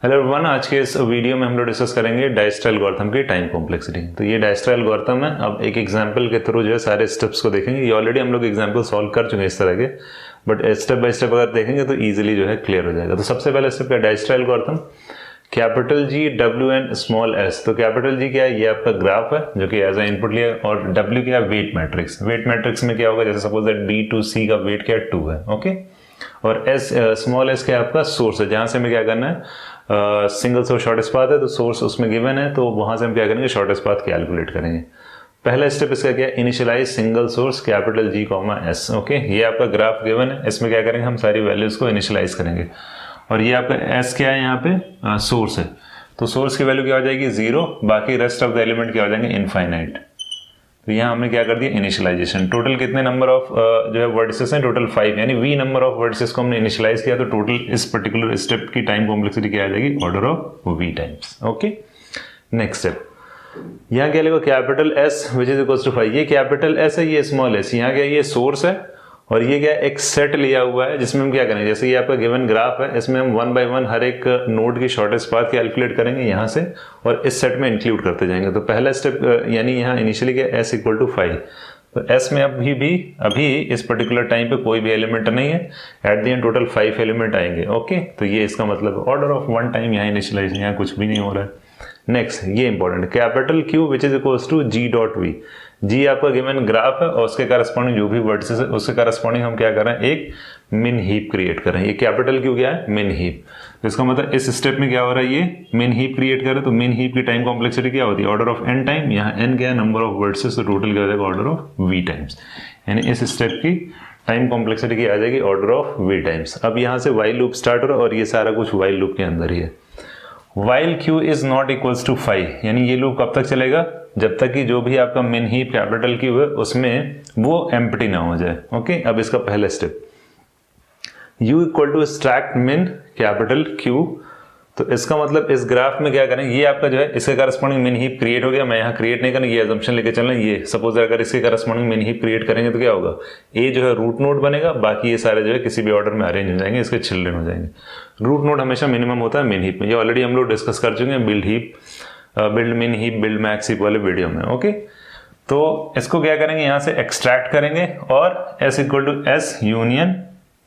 Hello everyone, आज के इस वीडियो में हम लोग डिस्कस करेंगे डायस्ट्रल एल्गोरिथम की टाइम कॉम्प्लेक्सिटी। तो ये डायस्ट्रल एल्गोरिथम है। अब एक एग्जांपल के थ्रू जो है सारे स्टेप्स को देखेंगे। ये ऑलरेडी हम लोग एग्जांपल सॉल्व कर चुके हैं इस तरह के, बट स्टेप बाय स्टेप अगर देखेंगे तो इजीली जो है क्लियर हो जाएगा। तो सबसे पहले स्टेप क्या, Dijkstra algorithm, capital G W N small S. तो कैपिटल जी क्या है, ये आपका ग्राफ है जो कि एज ए इनपुट लिया, और डब्ल्यू क्या है, वेट मैट्रिक्स। वेट मैट्रिक्स में क्या होगा, जैसे सपोज दैट बी टू सी का वेट क्या है, 2 है, ओके। और एस स्मॉल एस क्या है, आपका सोर्स है, जहां से हमें क्या करना है, सिंगल सोर्स शॉर्टेस्ट पाथ है, तो सोर्स उसमें गिवन है, तो वहां से हम क्या करेंगे, शॉर्टेस्ट पाथ कैलकुलेट करेंगे। पहला स्टेप इसका क्या है, initialize single source capital G comma S, okay. ये आपका ग्राफ गिवन है, इसमें क्या करेंगे, हम सारी वैल्यूज को इनिशियलाइज करेंगे। और ये आपका एस क्या है, यहाँ पे सोर्स है, तो सोर्स की वैल्यू क्या हो जाएगी, 0, बाकी रेस्ट ऑफ द एलिमेंट क्या हो जाएंगे, इनफाइनाइट। तो यहाँ हमने क्या कर दिया, इनिशियलाइजेशन। टोटल कितने नंबर ऑफ जो है वर्टिसेस हैं, टोटल 5, यानी v नंबर ऑफ वर्टिसेस को हमने इनिशियलाइज किया, तो टोटल इस पर्टिकुलर स्टेप की टाइम कॉम्प्लेक्सिटी क्या आ जाएगी, order of v times, okay. Next step, यहाँ क्या लिखो, capital S which is equal to 5। ये कैपिटल S है, ये स्मॉल s। यहाँ क्या, ये सोर्स है, और ये क्या, एक सेट लिया हुआ है जिसमें हम क्या करेंगे, जैसे ये आपका गिवन ग्राफ है, इसमें हम 1 बाय 1 हर एक नोड की शॉर्टेस्ट पाथ कैलकुलेट करेंगे यहाँ से, और इस सेट में इंक्लूड करते जाएंगे। तो पहला स्टेप यानी यहाँ इनिशियली क्या, s इक्वल टू 5। तो s में अभी इस पर्टिकुलर टाइम पे कोई भी एलिमेंट नहीं है, at the end total 5 element आएंगे, ओके। तो ये इसका मतलब ऑर्डर ऑफ 1 टाइम यहाँ इनिशियलाइज, यहाँ कुछ भी नहीं हो रहा है। नेक्स्ट, ये important, capital Q which is equal to G dot V। G आपका गिवन ग्राफ है, और उसके करस्पॉन्डिंग जो भी वर्टिसेस है उसके करस्पॉन्डिंग हम क्या कर रहे हैं, एक मिन हीप क्रिएट कर रहे हैं। ये कैपिटल Q क्या है, मिन हीप। तो इसका मतलब इस स्टेप में क्या हो रहा है, ये मिन हीप क्रिएट कर रहे हैं। तो मिन हीप की टाइम कॉम्प्लेक्सिटी क्या होती है, ऑर्डर ऑफ n टाइम। यहाँ n क्या है, नंबर ऑफ वर्टिसेस, तो टोटल क्या हो जाएगा, ऑर्डर ऑफ v टाइम्स। यानी इस स्टेप की टाइम कॉम्प्लेक्सिटी की आ जाएगी ऑर्डर ऑफ v टाइम्स। अब यहाँ से while लूप स्टार्ट हो रहा है, और ये सारा कुछ while लूप के अंदर ही है। while q is not equals to 5, यानी ये लूप कब तक चलेगा, जब तक कि जो भी आपका मिन हीप कैपिटल Q है उसमें वो एम्प्टी ना हो जाए, ओके। अब इसका पहला step, u equal to extract min capital Q। तो इसका मतलब इस ग्राफ में क्या करेंगे, ये आपका जो है इसके करस्पॉन्डिंग मिन हीप क्रिएट हो गया। मैं यहाँ क्रिएट नहीं करना, ये अजम्पशन लेके चलना। ये सपोज अगर इसके करस्पॉन्डिंग मिन हीप क्रिएट करेंगे तो क्या होगा, ए जो है रूट नोड बनेगा, बाकी ये सारे जो है किसी भी ऑर्डर में अरेंज हो जाएंगे, इसके चिल्ड्रन हो जाएंगे। रूट नोड हमेशा मिनिमम होता है मिन हीप में, ये ऑलरेडी हम लोग डिस्कस कर चुके हैं बिल्ड मिन हीप, बिल्ड मैक्स हीप वाले वीडियो में, ओके। तो इसको क्या करेंगे, यहाँ से एक्सट्रैक्ट करेंगे, और s equal to s union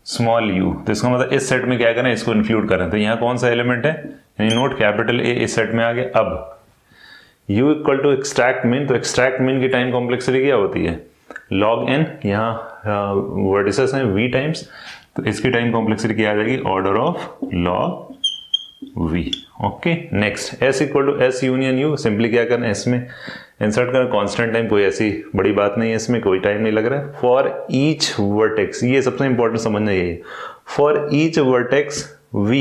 small u। तो इसका मतलब इस सेट में क्या करें, इसको इंक्लूड करें। तो यहाँ कौन सा एलिमेंट है, यानी नोट कैपिटल A इस सेट में आ गया। अब u इक्वल टू एक्सट्रैक्ट मिन, तो एक्सट्रैक्ट मिन की टाइम कॉम्प्लेक्सिटी क्या होती है, log n। यहाँ वर्टिसेस हैं v टाइम्स, तो इसकी टाइम कॉम्प्लेक्सिटी क्या आ जाएगी, order of log v, okay. Next, s equal to s union u। Simply क्या करना है, इसमें इंसर्ट करना कांस्टेंट टाइम, कोई ऐसी बड़ी बात नहीं है, इसमें कोई टाइम नहीं लग रहा है। फॉर ईच वर्टेक्स, ये सबसे इंपॉर्टेंट समझना यही है, for each vertex v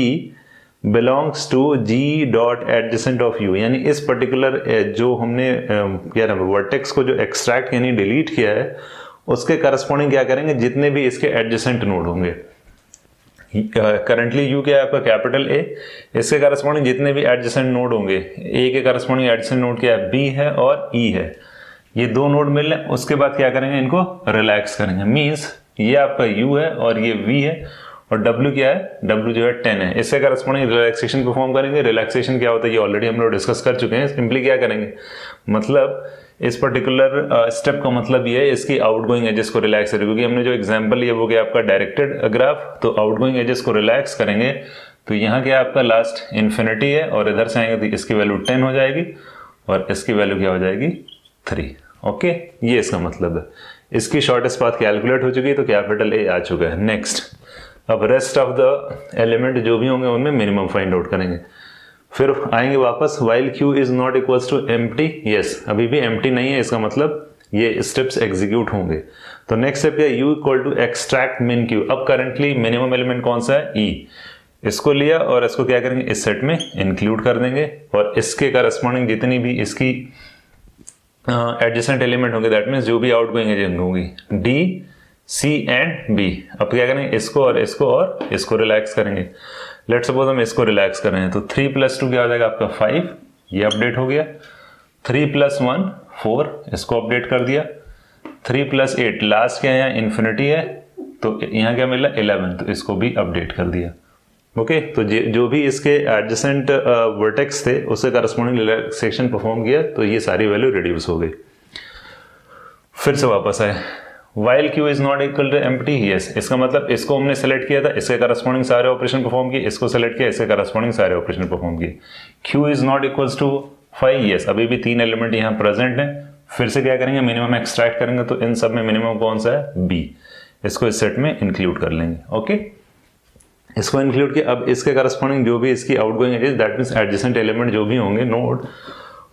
belongs to g dot adjacent of u। यानी इस पर्टिकुलर जो हमने क्या नाम है, वर्टेक्स को जो एक्सट्रैक्ट यानी डिलीट किया है, उसके करस्पॉन्डिंग क्या करेंगे, जितने भी इसके एडजेसेंट नोड होंगे। करंटली u क्या है आपका, कैपिटल A, इसके करस्पॉन्डिंग जितने भी एडजेसेंट नोड होंगे, A के करस्पॉन्डिंग एडजेसेंट नोड क्या है, B है और E है। ये दो नोड मिल रहे हैं, उसके बाद क्या करेंगे, इनको रिलैक्स करेंगे। मींस ये आपका u है और ये v है, और w क्या है, w जो है 10 है। इससे करस्पॉन्डिंग रिलैक्सेशन परफॉर्म करेंगे। रिलैक्सेशन क्या होता है, ये ऑलरेडी हम लोग डिस्कस कर चुके हैं। सिंपली क्या करेंगे, मतलब इस पर्टिकुलर स्टेप का मतलब ये है, इसकी आउटगोइंग एजेस को रिलैक्स करेंगे, क्योंकि हमने जो एग्जांपल लिया वो क्या आपका डायरेक्टेड ग्राफ। तो आउटगोइंग एजेस को रिलैक्स करेंगे, तो यहाँ क्या आपका लास्ट इन्फिनिटी है, और इधर से आएंगे तो इसकी वैल्यू 10 हो जाएगी, और इसकी वैल्यू क्या हो जाएगी, 3, ओके। ये इसका मतलब है। इसकी शॉर्टेस्ट पाथ कैलकुलेट हो चुकी है, तो कैपिटल A आ चुका है। नेक्स्ट, अब रेस्ट ऑफ द एलिमेंट जो भी होंगे उनमें मिनिमम फाइंड आउट करेंगे। फिर आएंगे वापस, while q is not equals to empty, yes, अभी भी empty नहीं है, इसका मतलब ये स्टेप्स एग्जीक्यूट होंगे। तो नेक्स्ट स्टेप क्या, u इक्वल टू एक्सट्रैक्ट मिन q। अब करंटली मिनिमम एलिमेंट कौन सा है, e। इसको लिया और इसको क्या करेंगे, इस सेट में इंक्लूड कर देंगे, और इसके करस्पॉन्डिंग जितनी भी इसकी एडजेसेंट एलिमेंट होंगे, दैट मीन्स जो भी आउटगोइंग एजेंट होंगी, d, c एंड b। अब क्या करेंगे, इसको और इसको रिलैक्स करेंगे। लेट्स सपोज हम इसको रिलैक्स कर रहे हैं, तो 3 + 2 क्या हो जाएगा आपका 5, ये अपडेट हो गया। 3 + 1 4, इसको अपडेट कर दिया। 3 + 8 लास्ट क्या है, यहाँ इन्फिनिटी है, तो यहाँ क्या मिला 11, तो इसको भी अपडेट कर दिया। ओके तो जो भी इसके एडजेसेंट वर्टेक्स थे उससे करस्पॉन्डिंग रिलैक्सेशन परफॉर्म किया तो ये सारी वैल्यू रिड्यूस हो गई। फिर से वापस आए, while Q is not equal to empty, yes, इसका मतलब इसको हमने सेलेक्ट किया था, इसके करस्पॉन्डिंग सारे ऑपरेशन परफॉर्म किए, इसको सेलेक्ट किया, इसके करस्पॉन्डिंग सारे ऑपरेशन परफॉर्म किए। Q is not equal to 5, yes, अभी भी 3 एलिमेंट यहाँ प्रेजेंट हैं। फिर से क्या करेंगे, मिनिमम एक्सट्रैक्ट करेंगे, तो इन सब में मिनिमम कौन सा है, बी, इसको इस सेट में इंक्लूड कर लेंगे। ओके, इसको इंक्लूड किया। अब इसके करस्पॉन्डिंग जो भी इसकी outgoing edges, that means adjacent element जो भी होंगे नोड,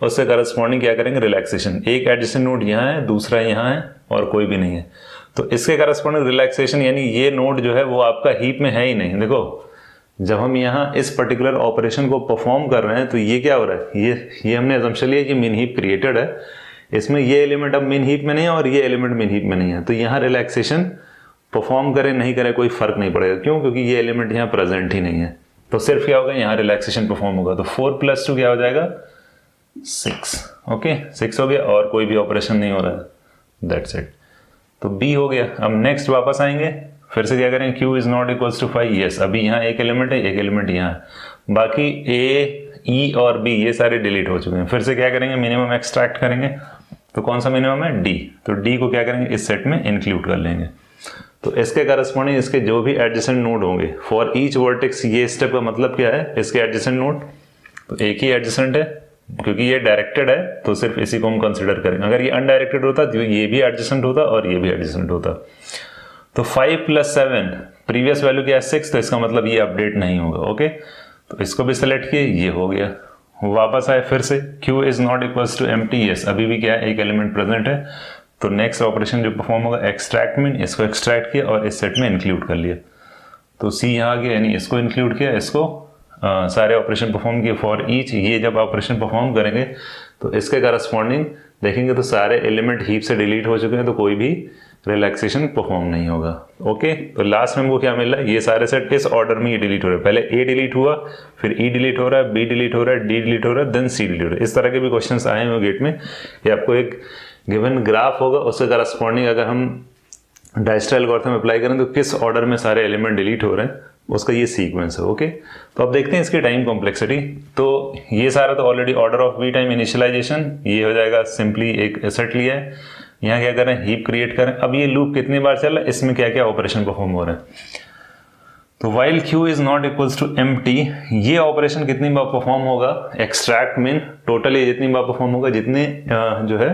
उससे करस्पॉन्डिंग क्या करेंगे, रिलैक्सेशन। एक एडजेसेंट नोड यहाँ है, दूसरा यहाँ है और कोई भी नहीं है, तो इसके करस्पॉन्डिंग रिलैक्सेशन, यानी ये नोड जो है वो आपका हीप में है ही नहीं। देखो जब हम यहाँ इस पर्टिकुलर ऑपरेशन को परफॉर्म कर रहे हैं तो ये क्या हो रहा है, ये हमने अजम्पशन लिया कि मिन हीप क्रिएटेड है, इसमें ये एलिमेंट अब मिन हीप में नहीं है और ये एलिमेंट मिन हीप में नहीं है, तो यहाँ रिलैक्सेशन परफॉर्म करे नहीं करे कोई फर्क नहीं पड़ेगा। क्यों? क्योंकि ये एलिमेंट यहाँ प्रेजेंट ही नहीं है, तो सिर्फ क्या होगा, यहाँ रिलैक्सेशन परफॉर्म होगा। तो 4 + 2 क्या हो जाएगा, 6। ओके, 6 हो गया और कोई भी ऑपरेशन नहीं हो रहा है, दैट्स इट, तो बी हो गया। अब नेक्स्ट वापस आएंगे, फिर से क्या करें, Q is not equal to 5, yes, अभी यहाँ एक एलिमेंट है, एक एलिमेंट यहाँ है, बाकी ए, ई और बी ये सारे डिलीट हो चुके हैं। फिर से क्या करेंगे, मिनिमम एक्सट्रैक्ट करेंगे, तो कौन सा मिनिमम है, डी, तो डी को क्या करेंगे, इस सेट में इंक्लूड कर लेंगे। तो इसके करस्पॉन्डिंग इसके जो भी एडजेसेंट नोड होंगे फॉर ईच वर्टेक्स, ये स्टेप का मतलब क्या है, इसके एडजेसेंट नोड, तो एक ही एडजेसेंट है, क्योंकि ये डायरेक्टेड है तो सिर्फ इसी को हम कंसिडर करेंगे। अगर ये अनडायरेक्टेड होता तो ये भी एडजेसेंट होता और ये भी एडजेसेंट होता। तो 5 + 7, प्रीवियस वैल्यू क्या है 6, तो इसका मतलब ये अपडेट नहीं होगा। ओके, तो इसको भी सेलेक्ट किए, ये हो गया। वापस आए फिर से, Q is not equal to empty, yes, अभी भी क्या है, एक एलिमेंट प्रेजेंट है, तो नेक्स्ट ऑपरेशन जो परफॉर्म होगा, एक्सट्रैक्ट मिन, इसको एक्सट्रैक्ट किया और इस सेट में इंक्लूड कर लिया, तो सी यहाँ आ गया, यानी इसको इंक्लूड किया, इसको सारे ऑपरेशन परफॉर्म किए फॉर ईच। ये जब ऑपरेशन परफॉर्म करेंगे तो इसके करस्पॉन्डिंग देखेंगे तो सारे एलिमेंट हीप से डिलीट हो चुके हैं, तो कोई भी रिलैक्सेशन परफॉर्म नहीं होगा। ओके, तो लास्ट में हमको क्या मिल रहा है, ये सारे सेट इस ऑर्डर में ये डिलीट हो रहे हैं, पहले ए डिलीट हुआ, फिर ई डिलीट हो रहा है, बी डिलीट हो रहा है, डी डिलीट हो रहा है, देन सी डिलीट हो रहा है। इस तरह के भी क्वेश्चंस आए हुए गेट में, ये आपको एक गिवन ग्राफ होगा, उसके करस्पॉन्डिंग अगर हम डायस्ट्रल एल्गोरिथम अप्लाई करें तो किस ऑर्डर में सारे एलिमेंट डिलीट हो रहे हैं, उसका ये सीक्वेंस है। ओके, तो अब देखते हैं इसकी टाइम कॉम्प्लेक्सिटी। तो ये सारा तो already order of v time initialization, ये हो जाएगा, सिंपली एक एसेट लिया है, यहाँ क्या करें, हीप क्रिएट करें। अब ये लूप कितनी बार चल रहा है, इसमें क्या क्या ऑपरेशन परफॉर्म हो रहे हैं, तो while Q is not equals to empty, ये ऑपरेशन कितनी बार परफॉर्म होगा, एक्सट्रैक्ट मिन, टोटल ये जितनी बार परफॉर्म होगा जितने जो है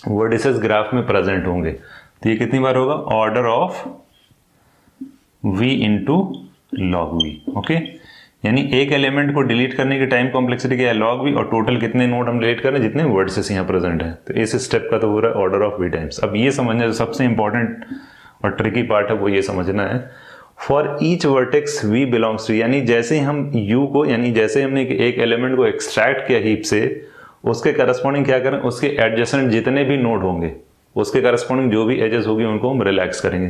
वर्टिसेस ग्राफ में प्रेजेंट होंगे, तो ये कितनी बार होगा, order of v into log v. Okay, यानी एक एलिमेंट को डिलीट करने की टाइम कॉम्प्लेक्सिटी क्या है, लॉग वी, और टोटल कितने नोड हम डिलीट कर रहे हैं, जितने वर्ड्स यहाँ प्रेजेंट है, तो इस स्टेप का तो हो रहा है ऑर्डर ऑफ वी टाइम्स। अब ये समझना जो सबसे इंपॉर्टेंट और ट्रिकी पार्ट है वो ये समझना है, for each vertex v belongs to, यानी जैसे हम u को, यानी जैसे हमने एक एलिमेंट को एक्सट्रैक्ट किया हीप से, उसके करस्पॉन्डिंग क्या करें, उसके एडजेसेंट जितने भी नोड होंगे उसके करस्पॉन्डिंग जो भी एजेस होगी उनको हम रिलैक्स करेंगे।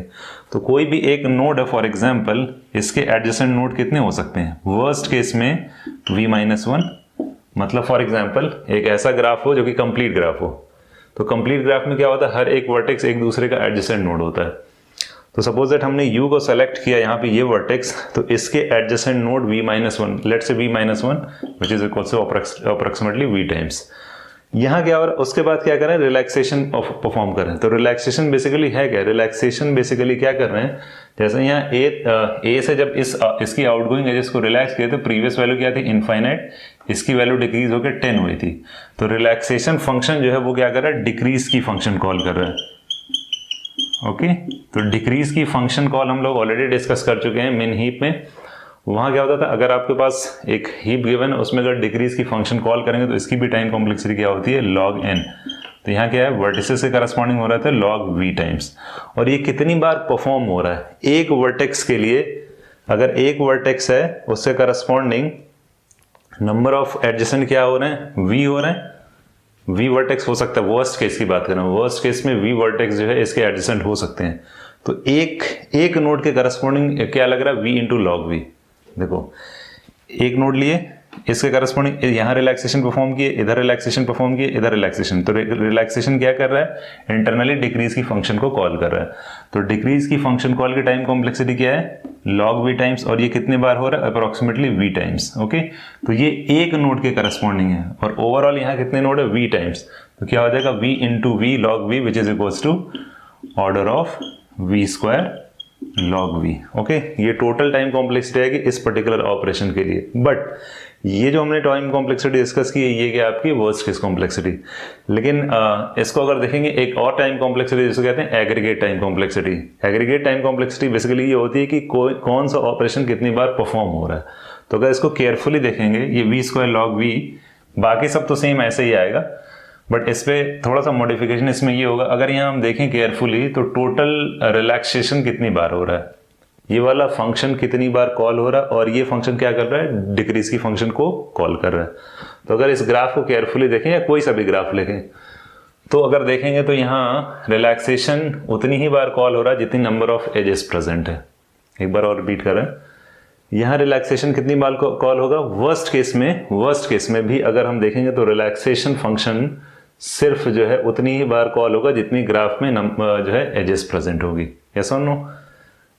तो कोई भी एक नोड है, फॉर एग्जांपल इसके एडजेसेंट नोड कितने हो सकते हैं, वर्स्ट केस में v-1, मतलब फॉर एग्जांपल एक ऐसा ग्राफ हो जो कि कंप्लीट ग्राफ हो, तो कंप्लीट ग्राफ में क्या होता है, हर एक वर्टेक्स एक दूसरे का एडजेसेंट नोड होता है। तो सपोज दैट हमने u को सेलेक्ट किया यहाँ पे ये वर्टेक्स, तो इसके adjacent node v-1, let's say v-1 which is equal to approximately v times. यहाँ क्या हो रहा है, उसके बाद क्या करें, रिलैक्सेशन परफॉर्म करें। तो रिलैक्सेशन बेसिकली है क्या, रिलैक्सेशन बेसिकली क्या कर रहे हैं, जैसे यहाँ ए से जब इसकी आउटगोइंग एजेस को रिलैक्स किया तो प्रीवियस वैल्यू क्या थी, इनफाइनाइट, इसकी वैल्यू डिक्रीज होकर 10 हुई थी, तो रिलैक्सेशन फंक्शन जो है वो क्या कर रहा है, डिक्रीज की फंक्शन कॉल कर रहा है। ओके, तो डिक्रीज की फंक्शन कॉल हम लोग ऑलरेडी डिस्कस कर चुके हैं मिन हीप में। वहां क्या होता था, अगर आपके पास एक हीप गिवन है, उसमें अगर डिक्रीज की फंक्शन कॉल करेंगे तो इसकी भी टाइम कॉम्प्लेक्सिटी क्या होती है, लॉग n। तो यहाँ क्या है, वर्टिसेस से करस्पॉन्डिंग हो रहा था लॉग v टाइम्स, और ये कितनी बार परफॉर्म हो रहा है, एक वर्टेक्स के लिए अगर एक वर्टेक्स है उससे करस्पॉन्डिंग नंबर ऑफ एडजेसेंट क्या हो रहे हैं, v हो रहे हैं। v वर्टेक्स हो सकता है, वर्स्ट केस की बात करें, वर्स्ट केस में v वर्टेक्स जो है इसके एडजेसेंट हो सकते हैं, तो एक नोड के करस्पॉन्डिंग क्या लग रहा है, v इंटू लॉग v। देखो एक नोड लिए, इसके करस्पॉन्डिंग यहाँ रिलैक्सेशन परफॉर्म किए, इधर रिलैक्सेशन परफॉर्म किए, इधर रिलैक्सेशन। तो रिलैक्सेशन क्या कर रहा है, इंटरनली डिक्रीज की फंक्शन को कॉल कर रहा है। तो डिक्रीज की फंक्शन कॉल की टाइम कॉम्प्लेक्सिटी क्या है, log v टाइम्स, और ये कितने बार हो रहा है, अप्रोक्सीमेटली v टाइम्स। ओके, तो ये एक नोड के करस्पॉन्डिंग है, और ओवरऑल यहाँ कितने नोड है, v टाइम्स। तो क्या हो जाएगा, v into v log v which is equals to order of v square log v। Okay, ये टोटल टाइम कॉम्प्लेक्सिटी आएगी इस पर्टिकुलर ऑपरेशन के लिए। बट ये जो हमने टाइम कॉम्प्लेक्सिटी डिस्कस की है, ये क्या आपकी वर्स्ट केस कॉम्प्लेक्सिटी। लेकिन इसको अगर देखेंगे एक और टाइम कॉम्प्लेक्सिटी जिसको कहते हैं aggregate time complexity. Aggregate time complexity basically ये होती है कि कौन सा ऑपरेशन कितनी बार परफॉर्म हो रहा है। तो अगर इसको केयरफुली देखेंगे, ये v स्क्वायर log v, बाकी सब तो सेम ऐसे ही आएगा, बट इस पर थोड़ा सा मॉडिफिकेशन इसमें ये होगा, अगर यहाँ हम देखें केयरफुली तो टोटल रिलैक्सेशन कितनी बार हो रहा है, ये वाला फंक्शन कितनी बार कॉल हो रहा है, और ये फंक्शन क्या कर रहा है, डिक्रीज की फंक्शन को कॉल कर रहा है। तो अगर इस ग्राफ को केयरफुली देखें या कोई सा भी ग्राफ लिखें, तो अगर देखेंगे तो यहाँ रिलैक्सेशन उतनी ही बार कॉल हो रहा है जितनी नंबर ऑफ एजेस प्रेजेंट है। एक बार और रिपीट करें, यहाँ रिलैक्सेशन कितनी बार कॉल होगा, वर्स्ट केस में भी अगर हम देखेंगे तो रिलैक्सेशन फंक्शन सिर्फ जो है उतनी ही बार कॉल होगा जितनी ग्राफ में जो है एजेस प्रेजेंट होगी। यस और नो?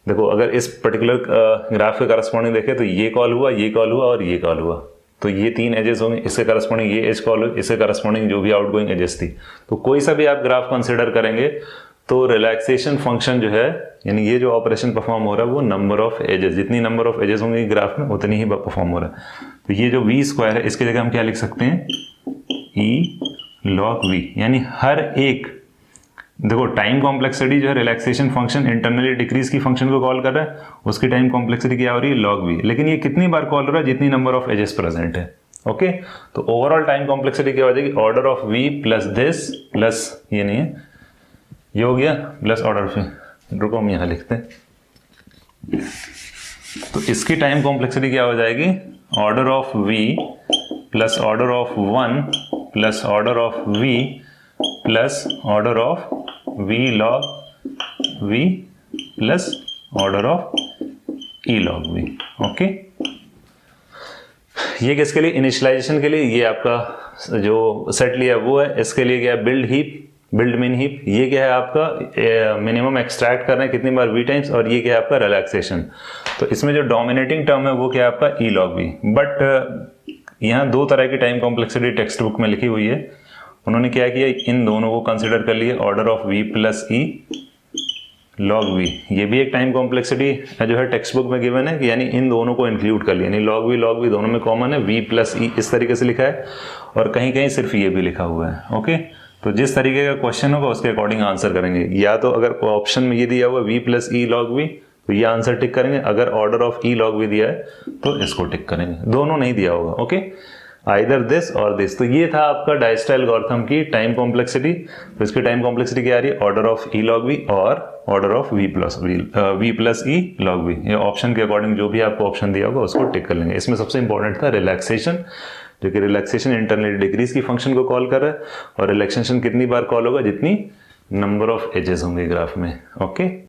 देखो, अगर इस पर्टिकुलर ग्राफ के करस्पॉन्डिंग देखें तो ये कॉल हुआ, ये कॉल हुआ और ये कॉल हुआ, तो ये तीन एजेस होंगे। इसके करस्पॉन्डिंग ये एज कॉल हुई, इसके करस्पॉन्डिंग जो भी आउटगोइंग एजेस थी। तो कोई सा भी आप ग्राफ कंसिडर करेंगे तो रिलैक्सेशन फंक्शन जो है, यानी ये जो ऑपरेशन परफॉर्म हो रहा है, वो नंबर ऑफ एजेस, जितनी नंबर ऑफ एजेस होंगे ग्राफ में उतनी ही परफॉर्म हो रहा है। तो ये जो वी स्क्वायर है, इसकी जगह हम क्या लिख सकते हैं, ई log v, यानी हर एक, देखो टाइम कॉम्प्लेक्सिटी जो है रिलैक्सेशन फंक्शन इंटरनली डिक्रीज की फंक्शन को कॉल कर रहा है, उसकी टाइम कॉम्प्लेक्सिटी क्या हो रही है, log v। लेकिन ये कितनी बार कॉल हो रहा है, जितनी नंबर ऑफ एजेस प्रेजेंट है। ओके, तो ओवरऑल टाइम कॉम्प्लेक्सिटी क्या हो जाएगी, order of v plus this plus, ये नहीं है, ये हो गया, प्लस ऑर्डर ऑफ, रुको हम यहां लिखते हैं। तो इसकी टाइम कॉम्प्लेक्सिटी क्या हो जाएगी, order of v plus order of 1 plus order of v plus order of v log v plus order of e log v। Okay, ये किसके लिए, इनिशियलाइजेशन के लिए, ये आपका जो सेट लिया वो है। इसके लिए क्या, बिल्ड हीप, बिल्ड मिन हीप, ये क्या है आपका मिनिमम एक्सट्रैक्ट कर रहे हैं कितनी बार v टाइम्स, और ये क्या है आपका रिलैक्सेशन। तो इसमें जो डोमिनेटिंग टर्म है वो क्या है आपका e log v। बट यहाँ दो तरह की टाइम कॉम्प्लेक्सिटी टेक्स्ट बुक में लिखी हुई है, उन्होंने क्या किया, इन दोनों को कंसिडर कर लिए, order of v plus E log v। ये भी एक टाइम कॉम्प्लेक्सिटी जो है टेक्स्ट बुक में गिवन है, यानी इन दोनों को इंक्लूड कर लिया, यानी log v दोनों में कॉमन है, v प्लस ई इस तरीके से लिखा है, और कहीं कहीं सिर्फ ये भी लिखा हुआ है। ओके, तो जिस तरीके का क्वेश्चन होगा उसके अकॉर्डिंग आंसर करेंगे। या तो अगर ऑप्शन में ये दिया हुआ v प्लस ई log v, तो ये आंसर टिक करेंगे। अगर order of E log v दिया है तो इसको टिक करेंगे। दोनों नहीं दिया होगा, ओके, आइदर दिस और दिस। तो ये था आपका डायस्ट्रा एल्गोरिथम की टाइम कॉम्प्लेक्सिटी। तो इसकी टाइम कॉम्प्लेक्सिटी क्या आ रही है, order of E log v और order of v plus E log v। ये ऑप्शन के अकॉर्डिंग जो भी आपको ऑप्शन दिया होगा उसको टिक कर लेंगे। इसमें सबसे इंपॉर्टेंट था रिलैक्सेशन, जो कि रिलैक्सेशन इंटरनली डिक्रीज की फंक्शन को कॉल कर रहा है, और रिलैक्सेशन कितनी बार कॉल होगा, जितनी नंबर ऑफ एजेस होंगे ग्राफ में। ओके।